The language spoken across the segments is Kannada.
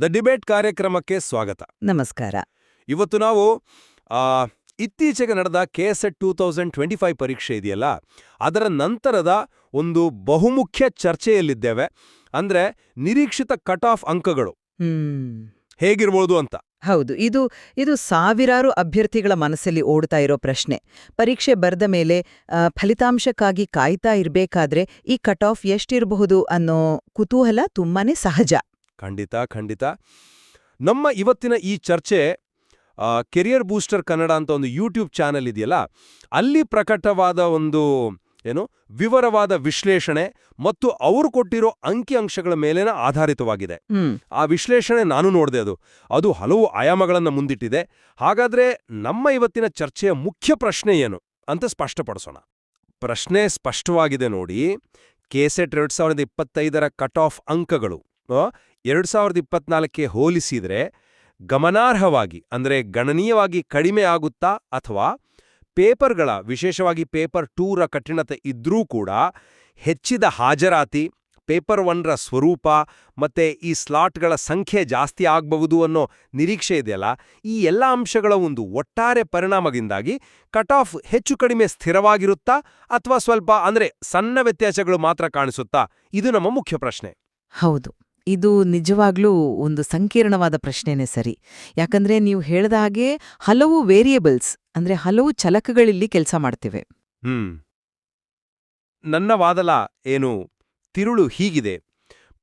ದ ಡಿಬೇಟ್ ಕಾರ್ಯಕ್ರಮಕ್ಕೆ ಸ್ವಾಗತ. ನಮಸ್ಕಾರ. ಇವತ್ತು ನಾವು ಇತ್ತೀಚೆಗೆ ನಡೆದ KSET 2025 ಪರೀಕ್ಷೆ ಇದೆಯಲ್ಲ, ಅದರ ನಂತರದ ಒಂದು ಬಹುಮುಖ್ಯ ಚರ್ಚೆಯಲ್ಲಿದ್ದೇವೆ. ಅಂದ್ರೆ ನಿರೀಕ್ಷಿತ ಕಟ್ ಆಫ್ ಅಂಕಗಳು ಹೇಗಿರ್ಬೋದು ಅಂತ. ಹೌದು, ಇದು ಸಾವಿರಾರು ಅಭ್ಯರ್ಥಿಗಳ ಮನಸ್ಸಲ್ಲಿ ಓಡ್ತಾ ಇರೋ ಪ್ರಶ್ನೆ. ಪರೀಕ್ಷೆ ಬರೆದ ಮೇಲೆ ಫಲಿತಾಂಶಕ್ಕಾಗಿ ಕಾಯ್ತಾ ಇರಬೇಕಾದ್ರೆ ಈ ಕಟ್ ಆಫ್ ಎಷ್ಟಿರಬಹುದು ಅನ್ನೋ ಕುತೂಹಲ ತುಂಬಾನೇ ಸಹಜ. ಖಂಡಿತ. ನಮ್ಮ ಇವತ್ತಿನ ಈ ಚರ್ಚೆ ಕೆರಿಯರ್ ಬೂಸ್ಟರ್ ಕನ್ನಡ ಅಂತ ಒಂದು ಯೂಟ್ಯೂಬ್ ಚಾನೆಲ್ ಇದೆಯಲ್ಲ, ಅಲ್ಲಿ ಪ್ರಕಟವಾದ ಒಂದು ವಿವರವಾದ ವಿಶ್ಲೇಷಣೆ ಮತ್ತು ಅವರು ಕೊಟ್ಟಿರೋ ಅಂಕಿಅಂಶಗಳ ಮೇಲೇನ ಆಧಾರಿತವಾಗಿದೆ. ಆ ವಿಶ್ಲೇಷಣೆ ನಾನು ನೋಡಿದೆ. ಅದು ಹಲವು ಆಯಾಮಗಳನ್ನು ಮುಂದಿಟ್ಟಿದೆ. ಹಾಗಾದ್ರೆ ನಮ್ಮ ಇವತ್ತಿನ ಚರ್ಚೆಯ ಮುಖ್ಯ ಪ್ರಶ್ನೆ ಏನು ಅಂತ ಸ್ಪಷ್ಟಪಡಿಸೋಣ. ಪ್ರಶ್ನೆ ಸ್ಪಷ್ಟವಾಗಿದೆ ನೋಡಿ. KSET 2025ರ ಕಟ್ ಆಫ್ ಅಂಕಗಳು 2024ಕ್ಕೆ ಹೋಲಿಸಿದ್ರೆ ಗಮನಾರ್ಹವಾಗಿ ಅಂದ್ರೆ ಗಣನೀಯವಾಗಿ ಕಡಿಮೆ ಆಗುತ್ತಾ, ಅಥವಾ ಪೇಪರ್ಗಳ ವಿಶೇಷವಾಗಿ ಪೇಪರ್ 2ರ ಕಠಿಣತೆ ಇದ್ರೂ ಕೂಡ ಹೆಚ್ಚಿದ ಹಾಜರಾತಿ, ಪೇಪರ್ 1ರ ಸ್ವರೂಪ ಮತ್ತೆ ಈ ಸ್ಲಾಟ್ಗಳ ಸಂಖ್ಯೆ ಜಾಸ್ತಿ ಆಗಬಹುದು ಅನ್ನೋ ನಿರೀಕ್ಷೆ ಇದೆಯಲ್ಲ, ಈ ಎಲ್ಲ ಅಂಶಗಳ ಒಂದು ಒಟ್ಟಾರೆ ಪರಿಣಾಮದಿಂದಾಗಿ ಕಟ್ ಆಫ್ ಹೆಚ್ಚು ಕಡಿಮೆ ಸ್ಥಿರವಾಗಿರುತ್ತಾ ಅಥವಾ ಸ್ವಲ್ಪ ಸಣ್ಣ ವ್ಯತ್ಯಾಸಗಳು ಮಾತ್ರ ಕಾಣಿಸುತ್ತಾ? ಇದು ನಮ್ಮ ಮುಖ್ಯ ಪ್ರಶ್ನೆ. ಹೌದು, ಇದು ನಿಜವಾಗ್ಲೂ ಒಂದು ಸಂಕೀರ್ಣವಾದ ಪ್ರಶ್ನೆನೇ ಸರಿ. ಯಾಕಂದ್ರೆ ನೀವು ಹೇಳ್ದ ಹಾಗೆ ಹಲವು ವೇರಿಯೇಬಲ್ಸ್ ಹಲವು ಚಲಕಗಳಿಲ್ಲಿ ಕೆಲಸ ಮಾಡ್ತಿವೆ. ನನ್ನ ವಾದಲ ತಿರುಳು ಹೀಗಿದೆ.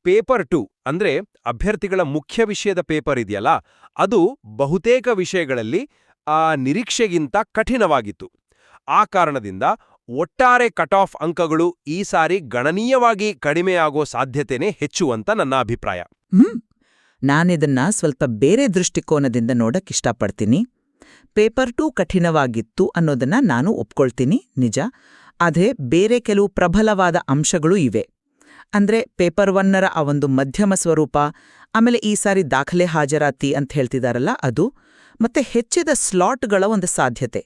ಪೇಪರ್ 2 ಅಭ್ಯರ್ಥಿಗಳ ಮುಖ್ಯ ವಿಷಯದ ಪೇಪರ್ ಇದೆಯಲ್ಲ, ಅದು ಬಹುತೇಕ ವಿಷಯಗಳಲ್ಲಿ ನಿರೀಕ್ಷೆಗಿಂತ ಕಠಿಣವಾಗಿತ್ತು. ಆ ಕಾರಣದಿಂದ ಒಟ್ಟಾರೆ ಕಟ್ ಆಫ್ ಅಂಕಗಳು ಈ ಸಾರಿ ಗಣನೀಯವಾಗಿ ಕಡಿಮೆಯಾಗೋ ಸಾಧ್ಯತೆನೇ ಹೆಚ್ಚು ಅಂತ ನನ್ನ ಅಭಿಪ್ರಾಯ. ನಾನಿದನ್ನ ಸ್ವಲ್ಪ ಬೇರೆ ದೃಷ್ಟಿಕೋನದಿಂದ ನೋಡಕ್ಕಿಷ್ಟಪಡ್ತೀನಿ. ಪೇಪರ್ 2 ಕಠಿಣವಾಗಿತ್ತು ಅನ್ನೋದನ್ನ ನಾನು ಒಪ್ಕೊಳ್ತೀನಿ, ನಿಜ. ಅದೇ ಬೇರೆ ಕೆಲವು ಪ್ರಬಲವಾದ ಅಂಶಗಳೂ ಇವೆ. ಪೇಪರ್ 1ರ ಆ ಒಂದು ಮಧ್ಯಮ ಸ್ವರೂಪ, ಆಮೇಲೆ ಈ ಸಾರಿ ದಾಖಲೆ ಹಾಜರಾತಿ ಅಂತ ಹೇಳ್ತಿದಾರಲ್ಲ ಅದು, ಮತ್ತೆ ಹೆಚ್ಚಿದ ಸ್ಲಾಟ್ಗಳ ಒಂದು ಸಾಧ್ಯತೆ,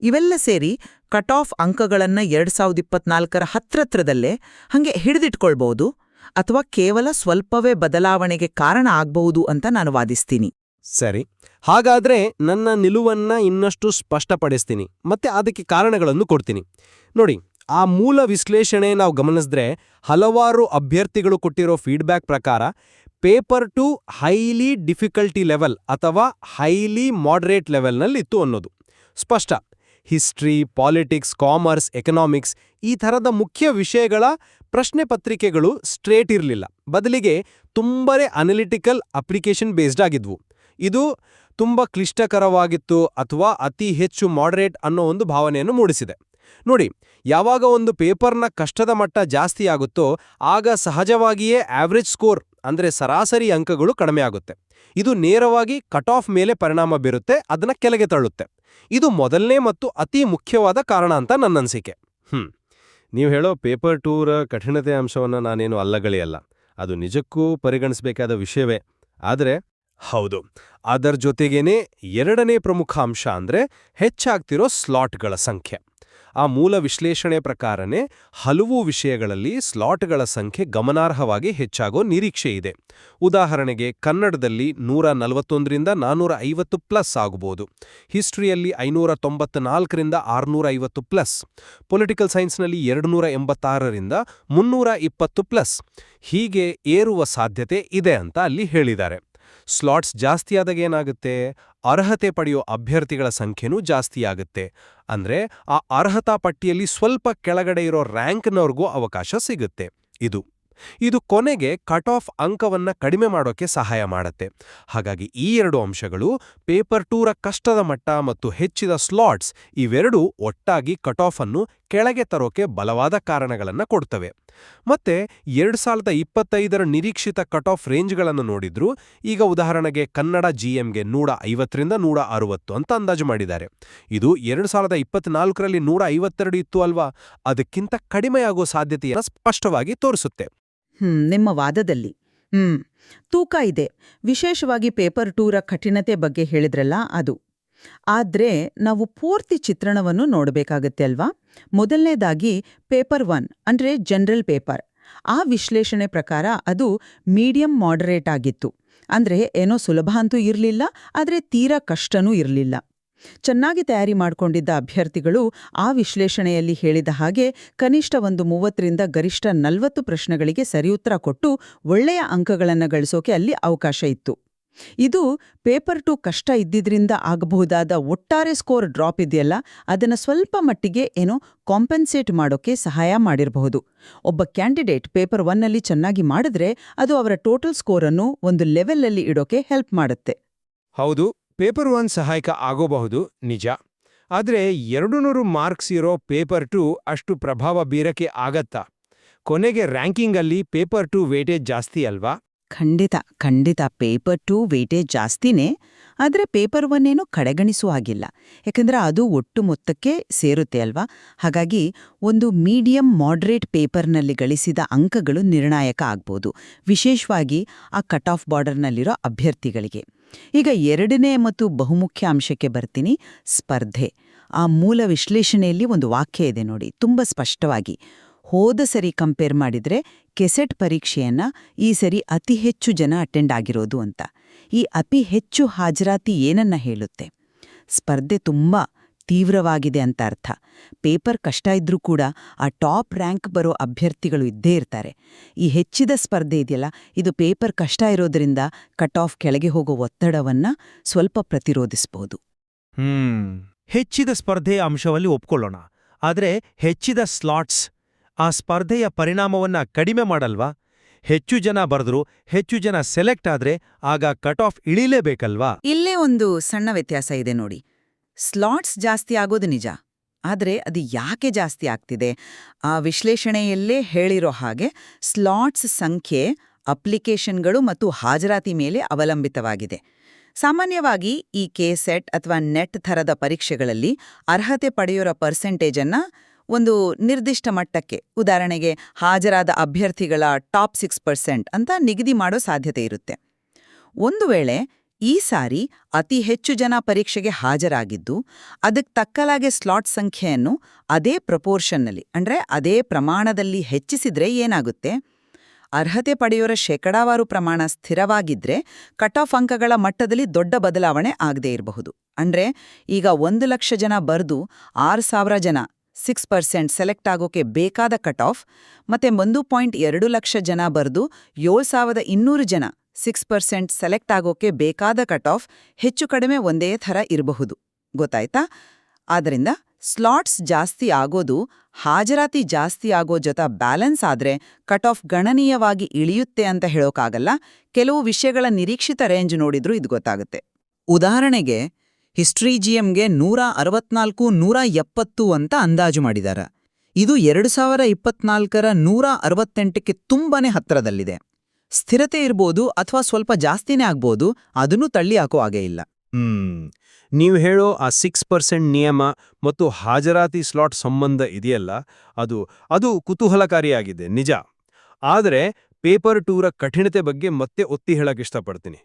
ಇವೆಲ್ಲ ಸೇರಿ ಕಟ್ ಆಫ್ ಅಂಕಗಳನ್ನ 2024ರ ಹತ್ರದಲ್ಲೇ ಹಂಗೆ ಹಿಡಿದಿಟ್ಕೊಳ್ಬಹುದು, ಅಥವಾ ಕೇವಲ ಸ್ವಲ್ಪವೇ ಬದಲಾವಣೆಗೆ ಕಾರಣ ಆಗ್ಬಹುದು ಅಂತ ನಾನು ವಾದಿಸ್ತೀನಿ. ಸರಿ, ಹಾಗಾದ್ರೆ ನನ್ನ ನಿಲುವನ್ನ ಇನ್ನಷ್ಟು ಸ್ಪಷ್ಟಪಡಿಸ್ತೀನಿ ಮತ್ತೆ ಅದಕ್ಕೆ ಕಾರಣಗಳನ್ನು ಕೊಡ್ತೀನಿ. ನೋಡಿ, ಆ ಮೂಲ ವಿಶ್ಲೇಷಣೆ ನಾವು ಗಮನಿಸಿದ್ರೆ ಹಲವಾರು ಅಭ್ಯರ್ಥಿಗಳು ಕೊಟ್ಟಿರೋ ಫೀಡ್ಬ್ಯಾಕ್ ಪ್ರಕಾರ ಪೇಪರ್ 2 ಹೈಲಿ ಡಿಫಿಕಲ್ಟಿ ಲೆವೆಲ್ ಅಥವಾ ಹೈಲಿ ಮಾಡರೇಟ್ ಲೆವೆಲ್ನಲ್ಲಿತ್ತು ಅನ್ನೋದು ಸ್ಪಷ್ಟ. ಹಿಸ್ಟ್ರಿ, ಪಾಲಿಟಿಕ್ಸ್, ಕಾಮರ್ಸ್, ಎಕನಾಮಿಕ್ಸ್ ಈ ಥರದ ಮುಖ್ಯ ವಿಷಯಗಳ ಪ್ರಶ್ನೆ ಪತ್ರಿಕೆಗಳು ಸ್ಟ್ರೇಟ್ ಇರಲಿಲ್ಲ. ಬದಲಿಗೆ ತುಂಬಾನೇ ಅನಲಿಟಿಕಲ್ ಅಪ್ಲಿಕೇಶನ್ ಬೇಸ್ಡ್ ಆಗಿದ್ವು. ಇದು ತುಂಬ ಕ್ಲಿಷ್ಟಕರವಾಗಿತ್ತು ಅಥವಾ ಅತಿ ಹೆಚ್ಚು ಮಾಡರೇಟ್ ಅನ್ನೋ ಒಂದು ಭಾವನೆಯನ್ನು ಮೂಡಿಸಿದೆ. ನೋಡಿ, ಯಾವಾಗ ಒಂದು ಪೇಪರ್ನ ಕಷ್ಟದ ಮಟ್ಟ ಜಾಸ್ತಿ ಆಗುತ್ತೋ ಆಗ ಸಹಜವಾಗಿಯೇ ಆವ್ರೇಜ್ ಸ್ಕೋರ್ ಸರಾಸರಿ ಅಂಕಗಳು ಕಡಿಮೆ ಆಗುತ್ತೆ. ಇದು ನೇರವಾಗಿ ಕಟ್ ಆಫ್ ಮೇಲೆ ಪರಿಣಾಮ ಬೀರುತ್ತೆ, ಅದನ್ನ ಕೆಳಗೆ ತಳ್ಳುತ್ತೆ. ಇದು ಮೊದಲನೇ ಮತ್ತು ಅತಿ ಮುಖ್ಯವಾದ ಕಾರಣ ಅಂತ ನನ್ನನಿಸಿಕೆ. ನೀವು ಹೇಳೋ ಪೇಪರ್ 2ರ ಕಠಿಣತೆ ಅಂಶವನ್ನು ನಾನೇನು ಅಲ್ಲಗಳೆಯಲ್ಲ, ಅದು ನಿಜಕ್ಕೂ ಪರಿಗಣಿಸಬೇಕಾದ ವಿಷಯವೇ. ಆದರೆ ಹೌದು, ಅದರ ಜೊತೆಗೇನೆ ಎರಡನೇ ಪ್ರಮುಖ ಅಂಶ ಹೆಚ್ಚಾಗ್ತಿರೋ ಸ್ಲಾಟ್ಗಳ ಸಂಖ್ಯೆ. ಆ ಮೂಲ ವಿಶ್ಲೇಷಣೆ ಪ್ರಕಾರನೇ ಹಲವು ವಿಷಯಗಳಲ್ಲಿ ಸ್ಲಾಟ್ಗಳ ಸಂಖ್ಯೆ ಗಮನಾರ್ಹವಾಗಿ ಹೆಚ್ಚಾಗೋ ನಿರೀಕ್ಷೆ ಇದೆ. ಉದಾಹರಣೆಗೆ ಕನ್ನಡದಲ್ಲಿ 141ರಿಂದ 450 ಪ್ಲಸ್ ಆಗಬಹುದು, ಹಿಸ್ಟ್ರಿಯಲ್ಲಿ 594ರಿಂದ 650 ಪ್ಲಸ್, ಪೊಲಿಟಿಕಲ್ ಸೈನ್ಸ್ನಲ್ಲಿ 286ರಿಂದ 320 ಪ್ಲಸ್, ಹೀಗೆ ಏರುವ ಸಾಧ್ಯತೆ ಇದೆ ಅಂತ ಅಲ್ಲಿ ಹೇಳಿದ್ದಾರೆ. ಸ್ಲಾಟ್ಸ್ ಜಾಸ್ತಿಯಾದಾಗ ಏನಾಗುತ್ತೆ? ಅರ್ಹತೆ ಪಡೆಯೋ ಅಭ್ಯರ್ಥಿಗಳ ಸಂಖ್ಯೆನೂ ಜಾಸ್ತಿಯಾಗುತ್ತೆ. ಆ ಅರ್ಹತಾ ಪಟ್ಟಿಯಲ್ಲಿ ಸ್ವಲ್ಪ ಕೆಳಗಡೆ ಇರೋ ರ್ಯಾಂಕ್ನವ್ರಿಗೂ ಅವಕಾಶ ಸಿಗುತ್ತೆ. ಇದು ಕೊನೆಗೆ ಕಟ್ ಆಫ್ ಅಂಕವನ್ನ ಕಡಿಮೆ ಮಾಡೋಕೆ ಸಹಾಯ ಮಾಡುತ್ತೆ. ಹಾಗಾಗಿ ಈ ಎರಡು ಅಂಶಗಳು, ಪೇಪರ್ 2ರ ಕಷ್ಟದ ಮಟ್ಟ ಮತ್ತು ಹೆಚ್ಚಿದ ಸ್ಲಾಟ್ಸ್, ಇವೆರಡೂ ಒಟ್ಟಾಗಿ ಕಟ್ ಆಫ್ ಅನ್ನು ಕೆಳಗೆ ತರೋಕೆ ಬಲವಾದ ಕಾರಣಗಳನ್ನ ಕೊಡ್ತವೆ. ಮತ್ತೆ 2025ರ ನಿರೀಕ್ಷಿತ ಕಟ್ ಆಫ್ ರೇಂಜ್ಗಳನ್ನು ನೋಡಿದ್ರು. ಈಗ ಉದಾಹರಣೆಗೆ ಕನ್ನಡ GMಗೆ 150ರಿಂದ 160 ಅಂತ ಅಂದಾಜು ಮಾಡಿದ್ದಾರೆ. ಇದು 2024ರಲ್ಲಿ 152 ಇತ್ತು ಅಲ್ವಾ, ಅದಕ್ಕಿಂತ ಕಡಿಮೆಯಾಗೋ ಸಾಧ್ಯತೆಯನ್ನು ಸ್ಪಷ್ಟವಾಗಿ ತೋರಿಸುತ್ತೆ. ನಿಮ್ಮ ವಾದದಲ್ಲಿ ತೂಕ ಇದೆ. ವಿಶೇಷವಾಗಿ ಪೇಪರ್ 2ರ ಕಠಿಣತೆ ಬಗ್ಗೆ ಹೇಳಿದ್ರಲ್ಲ ಅದು. ಆದ್ರೆ ನಾವು ಪೂರ್ತಿ ಚಿತ್ರಣವನ್ನು ನೋಡಬೇಕಾಗತ್ತೆ ಅಲ್ವಾ? ಮೊದಲನೇದಾಗಿ ಪೇಪರ್ 1 ಜನರಲ್ ಪೇಪರ್. ಆ ವಿಶ್ಲೇಷಣೆ ಪ್ರಕಾರ ಅದು ಮೀಡಿಯಂ ಮಾಡರೇಟ್ ಆಗಿತ್ತು. ಅಂದ್ರೆ ಏನೋ ಸುಲಭ ಅಂತೂ ಇರಲಿಲ್ಲ, ಆದ್ರೆ ತೀರಾ ಕಷ್ಟನೂ ಇರಲಿಲ್ಲ. ಚೆನ್ನಾಗಿ ತಯಾರಿ ಮಾಡಿಕೊಂಡಿದ್ದ ಅಭ್ಯರ್ಥಿಗಳು ಆ ವಿಶ್ಲೇಷಣೆಯಲ್ಲಿ ಹೇಳಿದ ಹಾಗೆ ಕನಿಷ್ಠ ಒಂದು 30ರಿಂದ ಗರಿಷ್ಠ 40 ಪ್ರಶ್ನೆಗಳಿಗೆ ಸರಿಯುತ್ತರ ಕೊಟ್ಟು ಒಳ್ಳೆಯ ಅಂಕಗಳನ್ನು ಗಳಿಸೋಕೆ ಅಲ್ಲಿ ಅವಕಾಶ ಇತ್ತು. ಇದು ಪೇಪರ್ 2 ಕಷ್ಟ ಇದ್ದಿದ್ರಿಂದ ಆಗಬಹುದಾದ ಒಟ್ಟಾರೆ ಸ್ಕೋರ್ ಡ್ರಾಪ್ ಇದೆಯಲ್ಲ, ಅದನ್ನು ಸ್ವಲ್ಪ ಮಟ್ಟಿಗೆ ಏನೋ ಕಾಂಪೆನ್ಸೇಟ್ ಮಾಡೋಕೆ ಸಹಾಯ ಮಾಡಿರಬಹುದು. ಒಬ್ಬ ಕ್ಯಾಂಡಿಡೇಟ್ ಪೇಪರ್ 1ನಲ್ಲಿ ಚೆನ್ನಾಗಿ ಮಾಡಿದ್ರೆ ಅದು ಅವರ ಟೋಟಲ್ ಸ್ಕೋರನ್ನು ಒಂದು ಲೆವೆಲಲ್ಲಿ ಇಡೋಕೆ ಹೆಲ್ಪ್ ಮಾಡುತ್ತೆ. ಹೌದು, ಪೇಪರ್ 1 ಸಹಾಯಕ ಆಗೋಬಹುದು, ನಿಜ. ಆದರೆ 200 ಮಾರ್ಕ್ಸ್ ಇರೋ ಪೇಪರ್ 2 ಅಷ್ಟು ಪ್ರಭಾವ ಬೀರಕ್ಕೆ ಆಗತ್ತಾ? ಕೊನೆಗೆ ರ್ಯಾಂಕಿಂಗಲ್ಲಿ ಪೇಪರ್ 2 ವೇಟೇಜ್ ಜಾಸ್ತಿ ಅಲ್ವಾ? ಖಂಡಿತ ಪೇಪರ್ 2 ವೇಟೇಜ್ ಜಾಸ್ತಿನೇ, ಆದರೆ ಪೇಪರ್ 1 ಏನೂ ಕಡೆಗಣಿಸುವ ಹಾಗಿಲ್ಲ. ಯಾಕಂದ್ರೆ ಅದು ಒಟ್ಟು ಮೊತ್ತಕ್ಕೆ ಸೇರುತ್ತೆ ಅಲ್ವಾ. ಹಾಗಾಗಿ ಒಂದು ಮೀಡಿಯಂ ಮಾಡ್ರೇಟ್ ಪೇಪರ್ನಲ್ಲಿ ಗಳಿಸಿದ ಅಂಕಗಳು ನಿರ್ಣಾಯಕ ಆಗ್ಬೋದು, ವಿಶೇಷವಾಗಿ ಆ ಕಟ್ ಆಫ್ ಬಾರ್ಡರ್ನಲ್ಲಿರೋ ಅಭ್ಯರ್ಥಿಗಳಿಗೆ. ಈಗ 2ನೇ ಮತ್ತು ಬಹುಮುಖ್ಯ ಅಂಶಕ್ಕೆ ಬರ್ತೀನಿ, ಸ್ಪರ್ಧೆ. ಆ ಮೂಲ ವಿಶ್ಲೇಷಣೆಯಲ್ಲಿ ಒಂದು ವಾಕ್ಯ ಇದೆ ನೋಡಿ, ತುಂಬ ಸ್ಪಷ್ಟವಾಗಿ. ಹೋದ ಸರಿ ಕಂಪೇರ್ ಮಾಡಿದ್ರೆ ಕೆಸೆಟ್ ಪರೀಕ್ಷೆಯನ್ನ ಈ ಸರಿ ಅತಿ ಹೆಚ್ಚು ಜನ ಅಟೆಂಡ್ ಆಗಿರೋದು ಅಂತ. ಈ ಅತಿ ಹೆಚ್ಚು ಹಾಜರಾತಿ ಏನನ್ನ ಹೇಳುತ್ತೆ? ಸ್ಪರ್ಧೆ ತುಂಬಾ ತೀವ್ರವಾಗಿದೆ ಅಂತ ಅರ್ಥ. ಪೇಪರ್ ಕಷ್ಟ ಇದ್ರೂ ಕೂಡ ಆ ಟಾಪ್ ರ್ಯಾಂಕ್ ಬರೋ ಅಭ್ಯರ್ಥಿಗಳು ಇದ್ದೇ ಇರ್ತಾರೆ. ಈ ಹೆಚ್ಚಿದ ಸ್ಪರ್ಧೆ ಇದೆಯಲ್ಲ, ಇದು ಪೇಪರ್ ಕಷ್ಟ ಇರೋದ್ರಿಂದ ಕಟ್ ಆಫ್ ಕೆಳಗೆ ಹೋಗೋ ಒತ್ತಡವನ್ನ ಸ್ವಲ್ಪ ಪ್ರತಿರೋಧಿಸಬಹುದು. ಹೆಚ್ಚಿದ ಸ್ಪರ್ಧೆಯ ಅಂಶವಲ್ಲಿ ಒಪ್ಕೊಳ್ಳೋಣ. ಆದರೆ ಹೆಚ್ಚಿದ ಸ್ಲಾಟ್ಸ್ ಆ ಸ್ಪರ್ಧೆಯ ಪರಿಣಾಮವನ್ನ ಕಡಿಮೆ ಮಾಡಲ್ವಾ? ಹೆಚ್ಚು ಜನ ಬರೆದ್ರು, ಹೆಚ್ಚು ಜನ ಸೆಲೆಕ್ಟ್ ಆದ್ರೆ ಆಗ ಕಟ್ ಆಫ್ ಇಳಿಲೇಬೇಕಲ್ವಾ? ಇಲ್ಲೇ ಒಂದು ಸಣ್ಣ ವ್ಯತ್ಯಾಸ ಇದೆ ನೋಡಿ. ಸ್ಲಾಟ್ಸ್ ಜಾಸ್ತಿ ಆಗೋದು ನಿಜ, ಆದರೆ ಅದು ಯಾಕೆ ಜಾಸ್ತಿ ಆಗ್ತಿದೆ? ಆ ವಿಶ್ಲೇಷಣೆಯಲ್ಲೇ ಹೇಳಿರೋ ಹಾಗೆ ಸ್ಲಾಟ್ಸ್ ಸಂಖ್ಯೆ ಅಪ್ಲಿಕೇಶನ್ಗಳು ಮತ್ತು ಹಾಜರಾತಿ ಮೇಲೆ ಅವಲಂಬಿತವಾಗಿದೆ. ಸಾಮಾನ್ಯವಾಗಿ ಈ ಕೆಸೆಟ್ ಅಥವಾ ನೆಟ್ ಥರದ ಪರೀಕ್ಷೆಗಳಲ್ಲಿ ಅರ್ಹತೆ ಪಡೆಯೋರ ಪರ್ಸೆಂಟೇಜನ್ನ ಒಂದು ನಿರ್ದಿಷ್ಟ ಮಟ್ಟಕ್ಕೆ, ಉದಾಹರಣೆಗೆ ಹಾಜರಾದ ಅಭ್ಯರ್ಥಿಗಳ ಟಾಪ್ 6% ಅಂತ ನಿಗದಿ ಮಾಡೋ ಸಾಧ್ಯತೆ ಇರುತ್ತೆ. ಒಂದು ವೇಳೆ ಈ ಸಾರಿ ಅತಿ ಹೆಚ್ಚು ಜನ ಪರೀಕ್ಷೆಗೆ ಹಾಜರಾಗಿದ್ದು ಅದಕ್ಕೆ ತಕ್ಕಲಾಗೆ ಸ್ಲಾಟ್ ಸಂಖ್ಯೆಯನ್ನು ಅದೇ ಪ್ರಪೋರ್ಷನ್ನಲ್ಲಿ ಅಂದ್ರೆ ಅದೇ ಪ್ರಮಾಣದಲ್ಲಿ ಹೆಚ್ಚಿಸಿದ್ರೆ ಏನಾಗುತ್ತೆ? ಅರ್ಹತೆ ಪಡೆಯೋರ ಶೇಕಡಾವಾರು ಪ್ರಮಾಣ ಸ್ಥಿರವಾಗಿದ್ರೆ ಕಟ್ ಆಫ್ ಅಂಕಗಳ ಮಟ್ಟದಲ್ಲಿ ದೊಡ್ಡ ಬದಲಾವಣೆ ಆಗದೇ ಇರಬಹುದು. ಅಂದ್ರೆ ಈಗ 1,00,000 ಜನ ಬರ್ದು 6,000 ಜನ 6% ಸೆಲೆಕ್ಟ್ ಆಗೋಕೆ ಬೇಕಾದ ಕಟ್ ಆಫ್, ಮತ್ತೆ 1.2 ಲಕ್ಷ ಜನ ಬರ್ದು 7,200 ಜನ 6% ಸೆಲೆಕ್ಟ್ ಆಗೋಕೆ ಬೇಕಾದ ಕಟ್ ಆಫ್ ಹೆಚ್ಚು ಕಡಿಮೆ ಒಂದೇ ಥರ ಇರಬಹುದು. ಗೊತ್ತಾಯ್ತಾ? ಆದ್ದರಿಂದ ಸ್ಲಾಟ್ಸ್ ಜಾಸ್ತಿ ಆಗೋದು ಹಾಜರಾತಿ ಜಾಸ್ತಿ ಆಗೋ ಜೊತೆ ಬ್ಯಾಲೆನ್ಸ್ ಆದ್ರೆ ಕಟ್ ಆಫ್ ಗಣನೀಯವಾಗಿ ಇಳಿಯುತ್ತೆ ಅಂತ ಹೇಳೋಕ್ಕಾಗಲ್ಲ. ಕೆಲವು ವಿಷಯಗಳ ನಿರೀಕ್ಷಿತ ರೇಂಜ್ ನೋಡಿದ್ರೂ ಇದು ಗೊತ್ತಾಗುತ್ತೆ. ಉದಾಹರಣೆಗೆ ಹಿಸ್ಟ್ರಿ ಜಿಎಂಗೆ 164, 170 ಅಂತ ಅಂದಾಜು ಮಾಡಿದಾರ. ಇದು 2024ರ 168ಕ್ಕೆ ತುಂಬಾನೇ ಹತ್ತಿರದಲ್ಲಿದೆ. ಸ್ಥಿರತೆ ಇರ್ಬೋದು ಅಥವಾ ಸ್ವಲ್ಪ ಜಾಸ್ತಿನೇ ಆಗ್ಬೋದು, ಅದನ್ನೂ ತಳ್ಳಿ ಹಾಕೋ ಹಾಗೆ ಇಲ್ಲ. ನೀವು ಹೇಳೋ ಆ 6% ನಿಯಮ ಮತ್ತು ಹಾಜರಾತಿ ಸ್ಲಾಟ್ ಸಂಬಂಧ ಇದೆಯಲ್ಲ, ಅದು ಕುತೂಹಲಕಾರಿಯಾಗಿದೆ, ನಿಜ. ಆದರೆ ಪೇಪರ್ 2ರ ಕಠಿಣತೆ ಬಗ್ಗೆ ಮತ್ತೆ ಒತ್ತಿ ಹೇಳಕ್ಕಿಷ್ಟಪಡ್ತೀನಿ.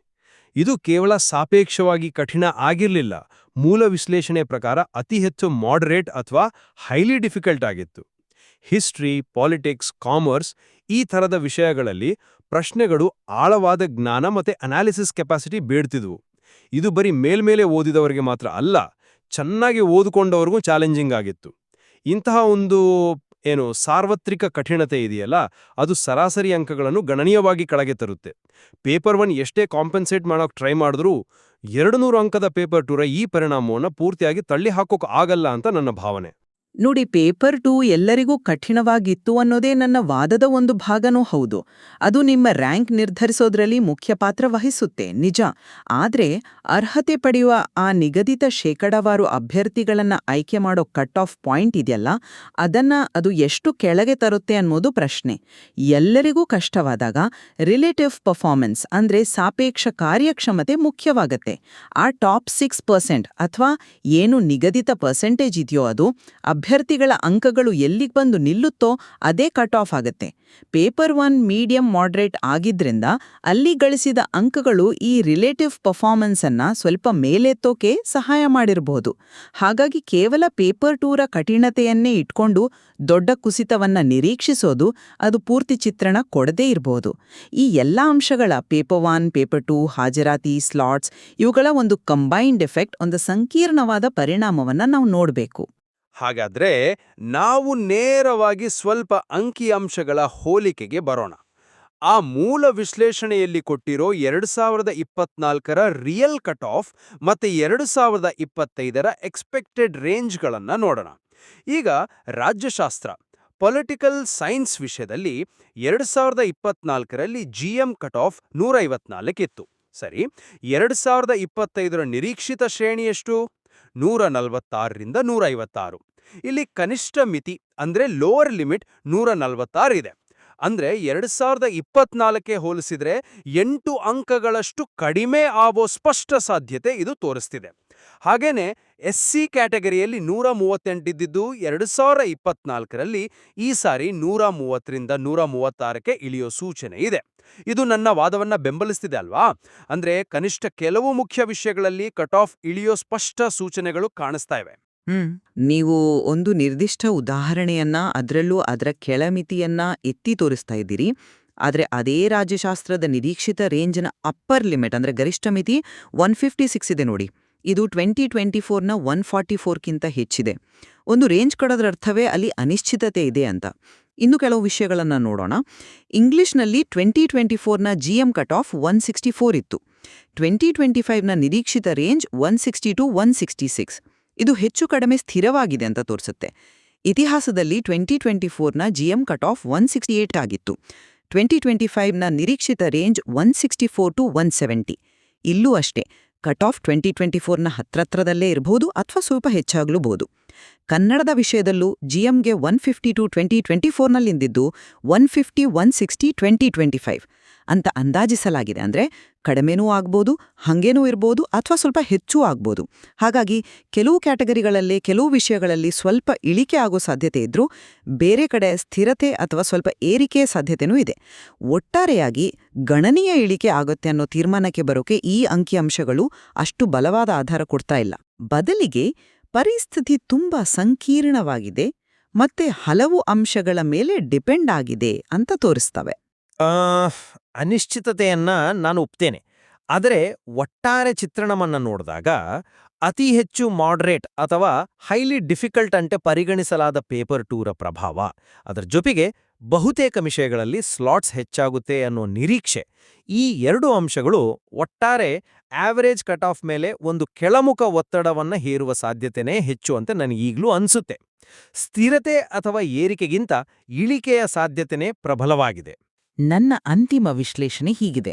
ಇದು ಕೇವಲ ಸಾಪೇಕ್ಷವಾಗಿ ಕಠಿಣ ಆಗಿರಲಿಲ್ಲ. ಮೂಲ ವಿಶ್ಲೇಷಣೆ ಪ್ರಕಾರ ಅತಿ ಹೆಚ್ಚು ಮಾಡರೇಟ್ ಅಥವಾ ಹೈಲಿ ಡಿಫಿಕಲ್ಟ್ ಆಗಿತ್ತು. ಹಿಸ್ಟ್ರಿ, ಪಾಲಿಟಿಕ್ಸ್, ಕಾಮರ್ಸ್ ಈ ಥರದ ವಿಷಯಗಳಲ್ಲಿ ಪ್ರಶ್ನೆಗಳು ಆಳವಾದ ಜ್ಞಾನ ಮತ್ತೆ ಅನಾಲಿಸಿಸ್ ಕೆಪಾಸಿಟಿ ಬೇಡ್ತಿದ್ವು. ಇದು ಬರೀ ಮೇಲ್ಮೇಲೆ ಓದಿದವರಿಗೆ ಮಾತ್ರ ಅಲ್ಲ, ಚೆನ್ನಾಗಿ ಓದಿಕೊಂಡವ್ರಿಗೂ ಚಾಲೆಂಜಿಂಗ್ ಆಗಿತ್ತು. ಇಂತಹ ಒಂದು ಸಾರ್ವತ್ರಿಕ ಕಠಿಣತೆ ಇದೆಯಲ್ಲ, ಅದು ಸರಾಸರಿ ಅಂಕಗಳನ್ನು ಗಣನೀಯವಾಗಿ ಕೆಳಗೆ ತರುತ್ತೆ. ಪೇಪರ್ 1 ಎಷ್ಟೇ ಕಾಂಪೆನ್ಸೇಟ್ ಮಾಡೋಕೆ ಟ್ರೈ ಮಾಡಿದ್ರೂ 200 ಅಂಕದ ಪೇಪರ್ 2ರ ಈ ಪರಿಣಾಮವನ್ನು ಪೂರ್ತಿಯಾಗಿ ತಳ್ಳಿ ಹಾಕೋಕೆ ಆಗಲ್ಲ ಅಂತ ನನ್ನ ಭಾವನೆ. ನೋಡಿ, ಪೇಪರ್ 2 ಎಲ್ಲರಿಗೂ ಕಠಿಣವಾಗಿತ್ತು ಅನ್ನೋದೇ ನನ್ನ ವಾದದ ಒಂದು ಭಾಗನೂ ಹೌದು. ಅದು ನಿಮ್ಮ ರ್ಯಾಂಕ್ ನಿರ್ಧರಿಸೋದ್ರಲ್ಲಿ ಮುಖ್ಯ ಪಾತ್ರ ವಹಿಸುತ್ತೆ, ನಿಜ. ಆದ್ರೆ ಅರ್ಹತೆ ಪಡೆಯುವ ಆ ನಿಗದಿತ ಶೇಕಡಾವಾರು ಅಭ್ಯರ್ಥಿಗಳನ್ನ ಆಯ್ಕೆ ಮಾಡೋ ಕಟ್ ಆಫ್ ಪಾಯಿಂಟ್ ಇದೆಯಲ್ಲ, ಅದು ಎಷ್ಟು ಕೆಳಗೆ ತರುತ್ತೆ ಅನ್ನೋದು ಪ್ರಶ್ನೆ. ಎಲ್ಲರಿಗೂ ಕಷ್ಟವಾದಾಗ ರಿಲೇಟಿವ್ ಪರ್ಫಾರ್ಮೆನ್ಸ್ ಅಂದ್ರೆ ಸಾಪೇಕ್ಷ ಕಾರ್ಯಕ್ಷಮತೆ ಮುಖ್ಯವಾಗತ್ತೆ. ಆ ಟಾಪ್ 6% ಅಥವಾ ಏನು ನಿಗದಿತ ಪರ್ಸೆಂಟೇಜ್ ಇದೆಯೋ ಅದು ಅಭ್ಯರ್ಥಿಗಳ ಅಂಕಗಳು ಎಲ್ಲಿಗೆ ಬಂದು ನಿಲ್ಲುತ್ತೋ ಅದೇ ಕಟ್ ಆಫ್ ಆಗುತ್ತೆ. ಪೇಪರ್ 1 ಮೀಡಿಯಂ ಮಾಡ್ರೇಟ್ ಆಗಿದ್ರಿಂದ ಅಲ್ಲಿ ಗಳಿಸಿದ ಅಂಕಗಳು ಈ ರಿಲೇಟಿವ್ ಪರ್ಫಾರ್ಮೆನ್ಸ್ ಅನ್ನ ಸ್ವಲ್ಪ ಮೇಲೆತ್ತೋಕೆ ಸಹಾಯ ಮಾಡಿರಬಹುದು. ಹಾಗಾಗಿ ಕೇವಲ ಪೇಪರ್ 2ರ ಕಠಿಣತೆಯನ್ನೇ ಇಟ್ಕೊಂಡು ದೊಡ್ಡ ಕುಸಿತವನ್ನ ನಿರೀಕ್ಷಿಸೋದು ಅದು ಪೂರ್ತಿ ಚಿತ್ರಣ ಕೊಡದೇ ಇರಬಹುದು. ಈ ಎಲ್ಲಾ ಅಂಶಗಳ ಪೇಪರ್ 1, ಪೇಪರ್ 2, ಹಾಜರಾತಿ, ಸ್ಲಾಟ್ಸ್ ಇವುಗಳ ಒಂದು ಕಂಬೈನ್ಡ್ ಎಫೆಕ್ಟ್, ಒಂದು ಸಂಕೀರ್ಣವಾದ ಪರಿಣಾಮವನ್ನ ನಾವು ನೋಡಬೇಕು. ಹಾಗಾದ್ರೆ ನಾವು ನೇರವಾಗಿ ಸ್ವಲ್ಪ ಅಂಕಿಅಂಶಗಳ ಹೋಲಿಕೆಗೆ ಬರೋಣ. ಆ ಮೂಲ ವಿಶ್ಲೇಷಣೆಯಲ್ಲಿ ಕೊಟ್ಟಿರೋ 2024ರ ರಿಯಲ್ ಕಟ್ ಆಫ್ ಮತ್ತೆ 2025ರ ಎಕ್ಸ್ಪೆಕ್ಟೆಡ್ ರೇಂಜ್ಗಳನ್ನ ನೋಡೋಣ. ಈಗ ರಾಜ್ಯಶಾಸ್ತ್ರ ಪೊಲಿಟಿಕಲ್ ಸೈನ್ಸ್ ವಿಷಯದಲ್ಲಿ 2024ರಲ್ಲಿ GM ಕಟ್ ಆಫ್ 154 ಇತ್ತು. ಸರಿ, 2025ರ ನಿರೀಕ್ಷಿತ ಶ್ರೇಣಿ ಎಷ್ಟು? 146ರಿಂದ 156. ಇಲ್ಲಿ ಕನಿಷ್ಠ ಮಿತಿ ಅಂದ್ರೆ ಲೋವರ್ ಲಿಮಿಟ್ 146 ಇದೆ. ಅಂದ್ರೆ 2024ಕ್ಕೆ ಹೋಲಿಸಿದ್ರೆ 8 ಅಂಕಗಳಷ್ಟು ಕಡಿಮೆ ಆಗೋ ಸ್ಪಷ್ಟ ಸಾಧ್ಯತೆ ಇದು ತೋರಿಸ್ತಿದೆ. ಹಾಗೇನೆ SC ಕ್ಯಾಟಗರಿಯಲ್ಲಿ 138 ಇದ್ದಿದ್ದು 2024ರಲ್ಲಿ ಈ ಸಾರಿ 130ರಿಂದ 136ಕ್ಕೆ ಇಳಿಯೋ ಸೂಚನೆ ಇದೆ. ಇದು ನನ್ನ ವಾದವನ್ನ ಬೆಂಬಲಿಸ್ತಿದೆ ಅಲ್ವಾ? ಅಂದ್ರೆ ಕನಿಷ್ಠ ಕೆಲವು ಮುಖ್ಯ ವಿಷಯಗಳಲ್ಲಿ ಕಟ್ ಆಫ್ ಇಳಿಯೋ ಸ್ಪಷ್ಟ ಸೂಚನೆಗಳು ಕಾಣಿಸ್ತಾ ಇವೆ. ನೀವು ಒಂದು ನಿರ್ದಿಷ್ಟ ಉದಾಹರಣೆಯನ್ನ, ಅದರಲ್ಲೂ ಅದರ ಕೆಳಮಿತಿಯನ್ನ ಎತ್ತಿ ತೋರಿಸ್ತಾ ಇದ್ದೀರಿ. ಆದರೆ ಅದೇ ರಾಜ್ಯಶಾಸ್ತ್ರದ ನಿರೀಕ್ಷಿತ ರೇಂಜ್ನ ಅಪ್ಪರ್ ಲಿಮಿಟ್ ಅಂದ್ರೆ ಗರಿಷ್ಠ ಮಿತಿ 156 ಇದೆ ನೋಡಿ. ಇದು 2024ನ 144ಕ್ಕಿಂತ ಹೆಚ್ಚಿದೆ. ಒಂದು ರೇಂಜ್ ಕೊಡೋದ್ರ ಅರ್ಥವೇ ಅಲ್ಲಿ ಅನಿಶ್ಚಿತತೆ ಇದೆ ಅಂತ. ಇನ್ನು ಕೆಲವು ವಿಷಯಗಳನ್ನ ನೋಡೋಣ. ಇಂಗ್ಲಿಷ್ನಲ್ಲಿ 2024ನ GM ಕಟ್ ಆಫ್ 164 ಇತ್ತು. 2025ನ ನಿರೀಕ್ಷಿತ ರೇಂಜ್ 160 to 166. ಇದು ಹೆಚ್ಚು ಕಡಿಮೆ ಸ್ಥಿರವಾಗಿದೆ ಅಂತ ತೋರಿಸುತ್ತೆ. ಇತಿಹಾಸದಲ್ಲಿ 2024ನ GM ಕಟ್ ಆಫ್ 168 ಆಗಿತ್ತು. 2025ನ ನಿರೀಕ್ಷಿತ ರೇಂಜ್ 164 to 170. ಇಲ್ಲೂ ಅಷ್ಟೇ, ಕಟ್ ಆಫ್ 2024ನ ಹತ್ರದಲ್ಲೇ ಇರಬಹುದು ಅಥವಾ ಸ್ವಲ್ಪ ಹೆಚ್ಚಾಗಲೂಬಹುದು. ಕನ್ನಡದ ವಿಷಯದಲ್ಲೂ GMಗೆ 152 2024ನಲ್ಲಿಂದಿದ್ದು 150, 160, 2025 ಅಂತ ಅಂದಾಜಿಸಲಾಗಿದೆ. ಅಂದ್ರೆ ಕಡಿಮೆನೂ ಆಗ್ಬೋದು, ಹಂಗೇನೂ ಇರ್ಬೋದು, ಅಥವಾ ಸ್ವಲ್ಪ ಹೆಚ್ಚೂ ಆಗ್ಬೋದು. ಹಾಗಾಗಿ ಕೆಲವು ಕ್ಯಾಟಗರಿಗಳಲ್ಲೇ ಕೆಲವು ವಿಷಯಗಳಲ್ಲಿ ಸ್ವಲ್ಪ ಇಳಿಕೆ ಆಗೋ ಸಾಧ್ಯತೆ ಇದ್ರೂ ಬೇರೆ ಕಡೆ ಸ್ಥಿರತೆ ಅಥವಾ ಸ್ವಲ್ಪ ಏರಿಕೆ ಸಾಧ್ಯತೆನೂ ಇದೆ. ಒಟ್ಟಾರೆಯಾಗಿ ಗಣನೀಯ ಇಳಿಕೆ ಆಗುತ್ತೆ ಅನ್ನೋ ತೀರ್ಮಾನಕ್ಕೆ ಬರೋಕೆ ಈ ಅಂಕಿಅಂಶಗಳು ಅಷ್ಟು ಬಲವಾದ ಆಧಾರ ಕೊಡ್ತಾ ಇಲ್ಲ. ಬದಲಿಗೆ ಪರಿಸ್ಥಿತಿ ತುಂಬಾ ಸಂಕೀರ್ಣವಾಗಿದೆ ಮತ್ತೆ ಹಲವು ಅಂಶಗಳ ಮೇಲೆ ಡಿಪೆಂಡ್ ಆಗಿದೆ ಅಂತ ತೋರಿಸ್ತವೆ. ಅನಿಶ್ಚಿತತೆಯನ್ನ ನಾನು ಒಪ್ತೇನೆ. ಆದರೆ ಒಟ್ಟಾರೆ ಚಿತ್ರಣವನ್ನ ನೋಡಿದಾಗ ಅತಿ ಹೆಚ್ಚು ಮಾಡ್ರೇಟ್ ಅಥವಾ ಹೈಲಿ ಡಿಫಿಕಲ್ಟ್ ಅಂತೆ ಪರಿಗಣಿಸಲಾದ ಪೇಪರ್ 2ರ ಪ್ರಭಾವ, ಅದರ ಜೊತೆಗೆ ಬಹುತೇಕ ವಿಷಯಗಳಲ್ಲಿ ಸ್ಲಾಟ್ಸ್ ಹೆಚ್ಚಾಗುತ್ತೆ ಅನ್ನೋ ನಿರೀಕ್ಷೆ, ಈ 2 ಅಂಶಗಳು ಒಟ್ಟಾರೆ ಆವರೇಜ್ ಕಟ್ ಆಫ್ ಮೇಲೆ ಒಂದು ಕೆಳಮುಖ ಒತ್ತಡವನ್ನ ಹೇರುವ ಸಾಧ್ಯತೆನೇ ಹೆಚ್ಚು ಅಂತ ನನಗೀಗ್ಲೂ ಅನ್ಸುತ್ತೆ. ಸ್ಥಿರತೆ ಅಥವಾ ಏರಿಕೆಗಿಂತ ಇಳಿಕೆಯ ಸಾಧ್ಯತೆನೇ ಪ್ರಬಲವಾಗಿದೆ. ನನ್ನ ಅಂತಿಮ ವಿಶ್ಲೇಷಣೆ ಹೀಗಿದೆ.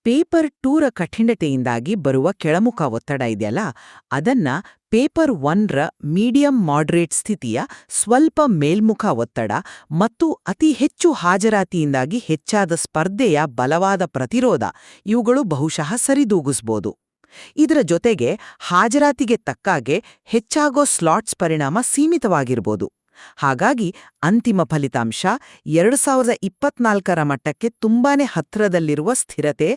ಪೇಪರ್ 2ರ ಕಠಿಣತೆಯಿಂದಾಗಿ ಬರುವ ಕೆಳಮುಖ ಒತ್ತಡ ಇದೆಯಲ್ಲ, ಅದನ್ನ ಪೇಪರ್ 1ರ ಮೀಡಿಯಂ ಮಾಡ್ರೇಟ್ ಸ್ಥಿತಿಯ ಸ್ವಲ್ಪ ಮೇಲ್ಮುಖ ಒತ್ತಡ ಮತ್ತು ಅತಿ ಹೆಚ್ಚು ಹಾಜರಾತಿಯಿಂದಾಗಿ ಹೆಚ್ಚಾದ ಸ್ಪರ್ಧೆಯ ಬಲವಾದ ಪ್ರತಿರೋಧ, ಇವುಗಳು ಬಹುಶಃ ಸರಿದೂಗಿಸ್ಬೋದು. ಇದರ ಜೊತೆಗೆ ಹಾಜರಾತಿಗೆ ತಕ್ಕಾಗೆ ಹೆಚ್ಚಾಗೋ ಸ್ಲಾಟ್ಸ್ ಪರಿಣಾಮ ಸೀಮಿತವಾಗಿರ್ಬೋದು. ಹಾಗಾಗಿ ಅಂತಿಮ ಫಲಿತಾಂಶ 2024ರ ಮಟ್ಟಕ್ಕೆ ತುಂಬಾನೇ ಹತ್ರದಲ್ಲಿರುವ ಸ್ಥಿರತೆ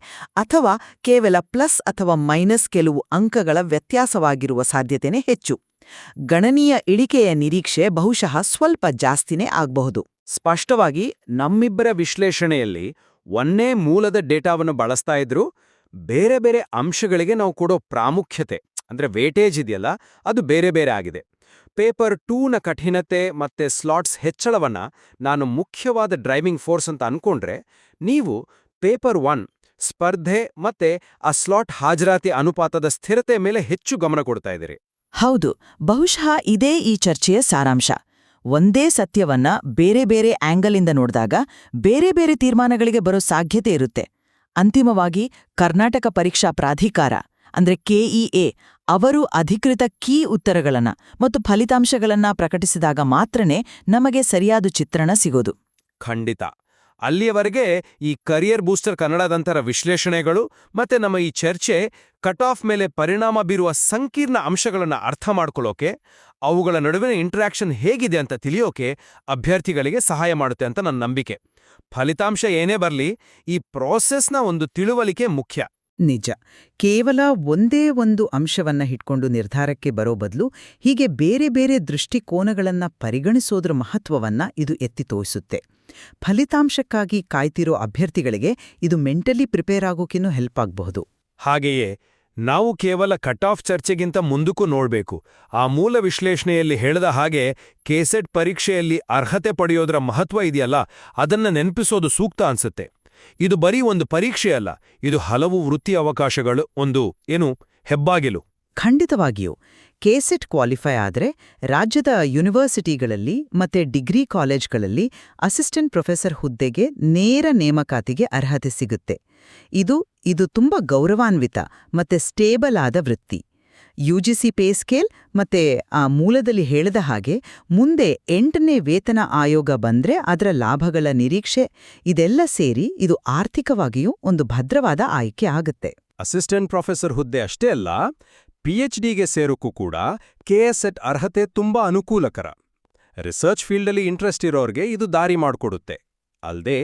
ಅಥವಾ ಕೇವಲ ಪ್ಲಸ್ ಅಥವಾ ಮೈನಸ್ ಕೆಲವು ಅಂಕಗಳ ವ್ಯತ್ಯಾಸವಾಗಿರುವ ಸಾಧ್ಯತೆನೇ ಹೆಚ್ಚು. ಗಣನೀಯ ಇಳಿಕೆಯ ನಿರೀಕ್ಷೆ ಬಹುಶಃ ಸ್ವಲ್ಪ ಜಾಸ್ತಿನೇ ಆಗಬಹುದು. ಸ್ಪಷ್ಟವಾಗಿ ನಮ್ಮಿಬ್ಬರ ವಿಶ್ಲೇಷಣೆಯಲ್ಲಿ ಒಂದೇ ಮೂಲದ ಡೇಟಾವನ್ನು ಬಳಸ್ತಾ ಇದ್ರೂ ಬೇರೆ ಬೇರೆ ಅಂಶಗಳಿಗೆ ನಾವು ಕೊಡೋ ಪ್ರಾಮುಖ್ಯತೆ ಅಂದ್ರೆ ವೇಟೇಜ್ ಇದೆಯಲ್ಲ, ಅದು ಬೇರೆ ಬೇರೆ ಆಗಿದೆ. ಪೇಪರ್ 2ನ ಕಠಿಣತೆ ಮತ್ತೆ ಸ್ಲಾಟ್ಸ್ ಹೆಚ್ಚಳವನ್ನ ನಾನು ಮುಖ್ಯವಾದ ಡ್ರೈವಿಂಗ್ ಫೋರ್ಸ್ ಅಂತ ಅನ್ಕೊಂಡ್ರೆ, ನೀವು ಪೇಪರ್ 1 ಸ್ಪರ್ಧೆ ಮತ್ತೆ ಆ ಸ್ಲಾಟ್ ಹಾಜರಾತಿ ಅನುಪಾತದ ಸ್ಥಿರತೆ ಮೇಲೆ ಹೆಚ್ಚು ಗಮನ ಕೊಡ್ತಾ ಇದ್ದೀರಿ. ಹೌದು, ಬಹುಶಃ ಇದೇ ಈ ಚರ್ಚೆಯ ಸಾರಾಂಶ. ಒಂದೇ ಸತ್ಯವನ್ನ ಬೇರೆ ಬೇರೆ ಆಂಗಲಿಂದ ನೋಡಿದಾಗ ಬೇರೆ ಬೇರೆ ತೀರ್ಮಾನಗಳಿಗೆ ಬರೋ ಸಾಧ್ಯತೆ ಇರುತ್ತೆ. ಅಂತಿಮವಾಗಿ ಕರ್ನಾಟಕ ಪರೀಕ್ಷಾ ಪ್ರಾಧಿಕಾರ ಅಂದ್ರೆ KEA ಅವರು ಅಧಿಕೃತ ಕೀ ಉತ್ತರಗಳನ್ನ ಮತ್ತು ಫಲಿತಾಂಶಗಳನ್ನ ಪ್ರಕಟಿಸಿದಾಗ ಮಾತ್ರನೇ ನಮಗೆ ಸರಿಯಾದ ಚಿತ್ರಣ ಸಿಗೋದು. ಖಂಡಿತ. ಅಲ್ಲಿಯವರೆಗೆ ಈ ಕರಿಯರ್ ಬೂಸ್ಟರ್ ಕನ್ನಡದಂತರ ವಿಶ್ಲೇಷಣೆಗಳು ಮತ್ತೆ ನಮ್ಮ ಈ ಚರ್ಚೆ ಕಟ್ ಆಫ್ ಮೇಲೆ ಪರಿಣಾಮ ಬೀರುವ ಸಂಕೀರ್ಣ ಅಂಶಗಳನ್ನು ಅರ್ಥ ಮಾಡ್ಕೊಳ್ಳೋಕೆ, ಅವುಗಳ ನಡುವಿನ ಇಂಟರಾಕ್ಷನ್ ಹೇಗಿದೆ ಅಂತ ತಿಳಿಯೋಕೆ ಅಭ್ಯರ್ಥಿಗಳಿಗೆ ಸಹಾಯ ಮಾಡುತ್ತೆ ಅಂತ ನನ್ನ ನಂಬಿಕೆ. ಫಲಿತಾಂಶ ಏನೇ ಬರಲಿ, ಈ ಪ್ರಾಸೆಸ್ನ ಒಂದು ತಿಳುವಳಿಕೆ ಮುಖ್ಯ. ನಿಜ. ಕೇವಲ ಒಂದೇ ಒಂದು ಅಂಶವನ್ನ ಹಿಡ್ಕೊಂಡು ನಿರ್ಧಾರಕ್ಕೆ ಬರೋ ಬದಲು ಹೀಗೆ ಬೇರೆ ಬೇರೆ ದೃಷ್ಟಿಕೋನಗಳನ್ನ ಪರಿಗಣಿಸೋದ್ರ ಮಹತ್ವವನ್ನ ಇದು ಎತ್ತಿ ತೋರಿಸುತ್ತೆ. ಫಲಿತಾಂಶಕ್ಕಾಗಿ ಕಾಯ್ತಿರೋ ಅಭ್ಯರ್ಥಿಗಳಿಗೆ ಇದು ಮೆಂಟಲಿ ಪ್ರಿಪೇರ್ ಆಗೋಕಿನ್ನೂ ಹೆಲ್ಪ್ ಆಗಬಹುದು. ಹಾಗೆಯೇ ನಾವು ಕೇವಲ ಕಟ್ ಆಫ್ ಚರ್ಚೆಗಿಂತ ಮುಂದಕ್ಕೂ ನೋಡ್ಬೇಕು. ಆ ಮೂಲ ವಿಶ್ಲೇಷಣೆಯಲ್ಲಿ ಹೇಳಿದ ಹಾಗೆ ಕೆಸೆಟ್ ಪರೀಕ್ಷೆಯಲ್ಲಿ ಅರ್ಹತೆ ಪಡೆಯೋದರ ಮಹತ್ವ ಇದೆಯಲ್ಲ, ಅದನ್ನ ನೆನಪಿಸೋದು ಸೂಕ್ತ ಅನ್ಸುತ್ತೆ. ಇದು ಬರೀ ಒಂದು ಪರೀಕ್ಷೆಯಲ್ಲ, ಇದು ಹಲವು ವೃತ್ತಿ ಅವಕಾಶಗಳು ಒಂದು ಹೆಬ್ಬಾಗಿಲು. ಖಂಡಿತವಾಗಿಯೂ. ಕೆಸೆಟ್ ಕ್ವಾಲಿಫೈ ಆದರೆ ರಾಜ್ಯದ ಯೂನಿವರ್ಸಿಟಿಗಳಲ್ಲಿ ಮತ್ತೆ ಡಿಗ್ರಿ ಕಾಲೇಜ್ಗಳಲ್ಲಿ ಅಸಿಸ್ಟೆಂಟ್ ಪ್ರೊಫೆಸರ್ ಹುದ್ದೆಗೆ ನೇರ ನೇಮಕಾತಿಗೆ ಅರ್ಹತೆ ಸಿಗುತ್ತೆ. ಇದು ತುಂಬಾ ಗೌರವಾನ್ವಿತ ಮತ್ತೆ ಸ್ಟೇಬಲ್ ಆದ ವೃತ್ತಿ. ಯುಜಿಸಿ ಪೇ ಸ್ಕೇಲ್ ಮತ್ತೆ ಆ ಮೂಲದಲ್ಲಿ ಹೇಳಿದ ಹಾಗೆ ಮುಂದೆ 8ನೇ ವೇತನ ಆಯೋಗ ಬಂದ್ರೆ ಅದರ ಲಾಭಗಳ ನಿರೀಕ್ಷೆ ಇದೆಲ್ಲ ಸೇರಿ ಇದು ಆರ್ಥಿಕವಾಗಿಯೂ ಒಂದು ಭದ್ರವಾದ ಆಯ್ಕೆ ಆಗುತ್ತೆ. ಅಸಿಸ್ಟೆಂಟ್ ಪ್ರೊಫೆಸರ್ ಹುದ್ದೆ ಅಷ್ಟೇ ಅಲ್ಲ, ಪಿಎಚ್ಡಿಗೆ ಸೇರೋಕ್ಕೂ ಕೂಡ ಕೆಎಸ್ಎಟ್ ಅರ್ಹತೆ ತುಂಬಾ ಅನುಕೂಲಕರ. ರಿಸರ್ಚ್ ಫೀಲ್ಡಲ್ಲಿ ಇಂಟ್ರೆಸ್ಟ್ ಇರೋರ್ಗೆ ಇದು ದಾರಿ ಮಾಡಿಕೊಡುತ್ತೆ. ಅಲ್ಲದೆ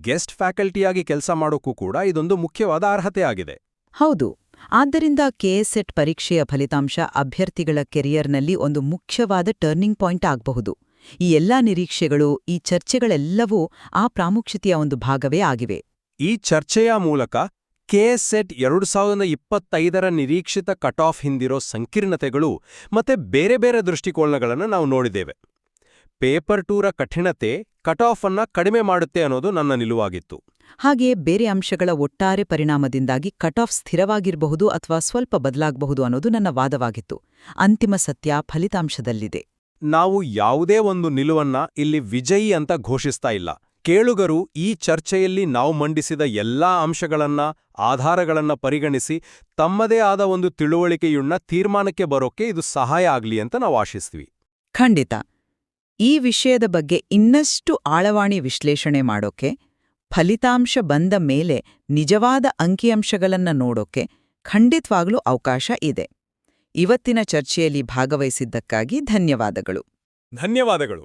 ಗೆಸ್ಟ್ ಫ್ಯಾಕಲ್ಟಿಯಾಗಿ ಕೆಲಸ ಮಾಡೋಕ್ಕೂ ಕೂಡ ಇದೊಂದು ಮುಖ್ಯವಾದ ಅರ್ಹತೆ ಆಗಿದೆ. ಹೌದು. ಆದ್ದರಿಂದ ಕೆಎಸ್ಎಟ್ ಪರೀಕ್ಷೆಯ ಫಲಿತಾಂಶ ಅಭ್ಯರ್ಥಿಗಳ ಕೆರಿಯರ್ನಲ್ಲಿ ಒಂದು ಮುಖ್ಯವಾದ ಟರ್ನಿಂಗ್ ಪಾಯಿಂಟ್ ಆಗಬಹುದು. ಈ ಎಲ್ಲಾ ನಿರೀಕ್ಷೆಗಳು, ಈ ಚರ್ಚೆಗಳೆಲ್ಲವೂ ಆ ಪ್ರಾಮುಖ್ಯತೆಯ ಒಂದು ಭಾಗವೇ ಆಗಿವೆ. ಈ ಚರ್ಚೆಯ ಮೂಲಕ ಕೆಎಸ್ಎಟ್ 2025ರ ನಿರೀಕ್ಷಿತ ಕಟ್ ಆಫ್ ಹಿಂದಿರೋ ಸಂಕೀರ್ಣತೆಗಳು ಮತ್ತೆ ಬೇರೆ ಬೇರೆ ದೃಷ್ಟಿಕೋನಗಳನ್ನು ನಾವು ನೋಡಿದ್ದೇವೆ. ಪೇಪರ್ 2ರ ಕಠಿಣತೆ ಕಟ್ ಆಫ್ ಅನ್ನ ಕಡಿಮೆ ಮಾಡುತ್ತೆ ಅನ್ನೋದು ನನ್ನ ನಿಲುವಾಗಿತ್ತು. ಹಾಗೆಯೇ ಬೇರೆ ಅಂಶಗಳ ಒಟ್ಟಾರೆ ಪರಿಣಾಮದಿಂದಾಗಿ ಕಟ್ ಆಫ್ ಸ್ಥಿರವಾಗಿರಬಹುದು ಅಥವಾ ಸ್ವಲ್ಪ ಬದಲಾಗಬಹುದು ಅನ್ನೋದು ನನ್ನ ವಾದವಾಗಿತ್ತು. ಅಂತಿಮ ಸತ್ಯ ಫಲಿತಾಂಶದಲ್ಲಿದೆ. ನಾವು ಯಾವುದೇ ಒಂದು ನಿಲುವನ್ನ ಇಲ್ಲಿ ವಿಜಯಿ ಅಂತ ಘೋಷಿಸ್ತಾ ಇಲ್ಲ. ಕೇಳುಗರು ಈ ಚರ್ಚೆಯಲ್ಲಿ ನಾವು ಮಂಡಿಸಿದ ಎಲ್ಲಾ ಅಂಶಗಳನ್ನ, ಆಧಾರಗಳನ್ನ ಪರಿಗಣಿಸಿ ತಮ್ಮದೇ ಆದ ಒಂದು ತಿಳುವಳಿಕೆಯುಳ್ಳ ತೀರ್ಮಾನಕ್ಕೆ ಬರೋಕೆ ಇದು ಸಹಾಯ ಆಗ್ಲಿ ಅಂತ ನಾವು ಆಶಿಸ್ತೀವಿ. ಖಂಡಿತ. ಈ ವಿಷಯದ ಬಗ್ಗೆ ಇನ್ನಷ್ಟು ಆಳವಾಣಿ ವಿಶ್ಲೇಷಣೆ ಮಾಡೋಕೆ, ಫಲಿತಾಂಶ ಬಂದ ಮೇಲೆ ನಿಜವಾದ ಅಂಕಿಅಂಶಗಳನ್ನ ನೋಡೋಕೆ ಖಂಡಿತವಾಗ್ಲೂ ಅವಕಾಶ ಇದೆ. ಇವತ್ತಿನ ಚರ್ಚೆಯಲ್ಲಿ ಭಾಗವಹಿಸಿದ್ದಕ್ಕಾಗಿ ಧನ್ಯವಾದಗಳು. ಧನ್ಯವಾದಗಳು.